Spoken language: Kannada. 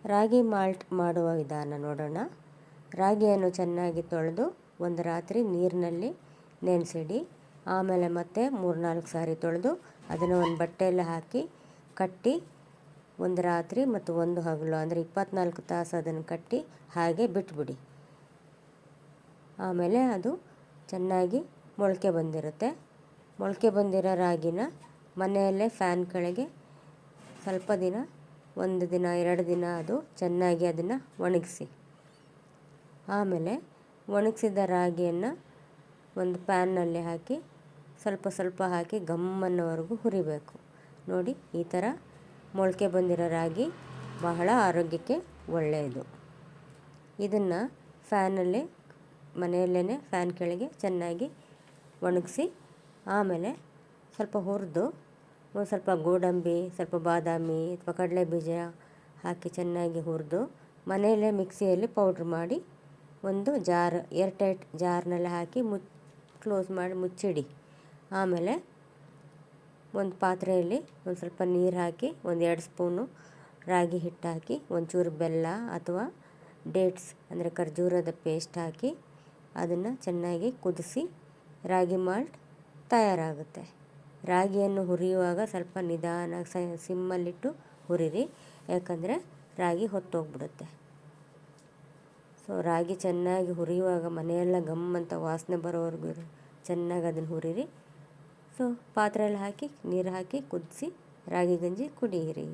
ರಾಗಿ ಮಾಲ್ಟ್ ಮಾಡುವ ವಿಧಾನ ನೋಡೋಣ. ರಾಗಿಯನ್ನು ಚೆನ್ನಾಗಿ ತೊಳೆದು ಒಂದು ರಾತ್ರಿ ನೀರಿನಲ್ಲಿ ನೆನೆಸಿಡಿ. ಆಮೇಲೆ ಮತ್ತೆ 3-4 ಸಾರಿ ತೊಳೆದು ಅದನ್ನು ಒಂದು ಬಟ್ಟೆಯಲ್ಲಿ ಹಾಕಿ ಕಟ್ಟಿ ಒಂದು ರಾತ್ರಿ ಮತ್ತು ಒಂದು ಹಗಲು ಅಂದರೆ 24 ತಾಸು ಅದನ್ನು ಕಟ್ಟಿ ಹಾಗೆ ಬಿಟ್ಬಿಡಿ. ಆಮೇಲೆ ಅದು ಚೆನ್ನಾಗಿ ಮೊಳಕೆ ಬಂದಿರುತ್ತೆ. ಮೊಳಕೆ ಬಂದಿರೋ ರಾಗಿನ ಮನೆಯಲ್ಲೇ ಫ್ಯಾನ್ ಕೆಳಗೆ ಸ್ವಲ್ಪ ದಿನ, 1 ದಿನ 2 ದಿನ ಅದು ಚೆನ್ನಾಗಿ ಅದನ್ನು ಒಣಗಿಸಿ. ಆಮೇಲೆ ಒಣಗಿಸಿದ ರಾಗಿಯನ್ನು ಒಂದು ಪ್ಯಾನ್ನಲ್ಲಿ ಹಾಕಿ ಸ್ವಲ್ಪ ಸ್ವಲ್ಪ ಹಾಕಿ ಗಮ್ಮನ್ನವರೆಗೂ ಹುರಿಬೇಕು. ನೋಡಿ, ಈ ಥರ ಮೊಳಕೆ ಬಂದಿರೋ ರಾಗಿ ಬಹಳ ಆರೋಗ್ಯಕ್ಕೆ ಒಳ್ಳೆಯದು. ಇದನ್ನು ಫ್ಯಾನಲ್ಲಿ ಮನೆಯಲ್ಲೇ ಫ್ಯಾನ್ ಕೆಳಗೆ ಚೆನ್ನಾಗಿ ಒಣಗಿಸಿ ಆಮೇಲೆ ಸ್ವಲ್ಪ ಹುರಿದು ಒಂದು ಸ್ವಲ್ಪ ಗೋಡಂಬಿ, ಸ್ವಲ್ಪ ಬಾದಾಮಿ ಅಥವಾ ಕಡಲೆ ಬೀಜ ಹಾಕಿ ಚೆನ್ನಾಗಿ ಹುರಿದು ಮನೆಯಲ್ಲೇ ಮಿಕ್ಸಿಯಲ್ಲಿ ಪೌಡ್ರ್ ಮಾಡಿ ಒಂದು ಜಾರ್, ಏರ್ಟೈಟ್ ಜಾರ್ನಲ್ಲಿ ಹಾಕಿ ಕ್ಲೋಸ್ ಮಾಡಿ ಮುಚ್ಚಿಡಿ. ಆಮೇಲೆ ಒಂದು ಪಾತ್ರೆಯಲ್ಲಿ ಒಂದು ಸ್ವಲ್ಪ ನೀರು ಹಾಕಿ 1-2 ಸ್ಪೂನು ರಾಗಿ ಹಿಟ್ಟು ಹಾಕಿ ಒಂಚೂರು ಬೆಲ್ಲ ಅಥವಾ ಡೇಟ್ಸ್ ಅಂದರೆ ಖರ್ಜೂರದ ಪೇಸ್ಟ್ ಹಾಕಿ ಅದನ್ನು ಚೆನ್ನಾಗಿ ಕುದಿಸಿ ರಾಗಿ ಮಾಲ್ಟ್ ತಯಾರಾಗುತ್ತೆ. ರಾಗಿಯನ್ನು ಹುರಿಯುವಾಗ ಸ್ವಲ್ಪ ನಿಧಾನ ಸಿಮ್ಮಲ್ಲಿಟ್ಟು ಹುರಿರಿ, ಯಾಕಂದರೆ ರಾಗಿ ಹೊತ್ತೋಗ್ಬಿಡುತ್ತೆ. ಸೊ ರಾಗಿ ಚೆನ್ನಾಗಿ ಹುರಿಯುವಾಗ ಮನೆಯೆಲ್ಲ ಗಮ್ಮಂತ ವಾಸನೆ ಬರೋವರೆಗೂ ಚೆನ್ನಾಗಿ ಅದನ್ನು ಹುರಿರಿ. ಸೊ ಪಾತ್ರೆಯಲ್ಲಿ ಹಾಕಿ ನೀರು ಹಾಕಿ ಕುದಿಸಿ ರಾಗಿ ಗಂಜಿ ಕುಡಿಯಿರಿ.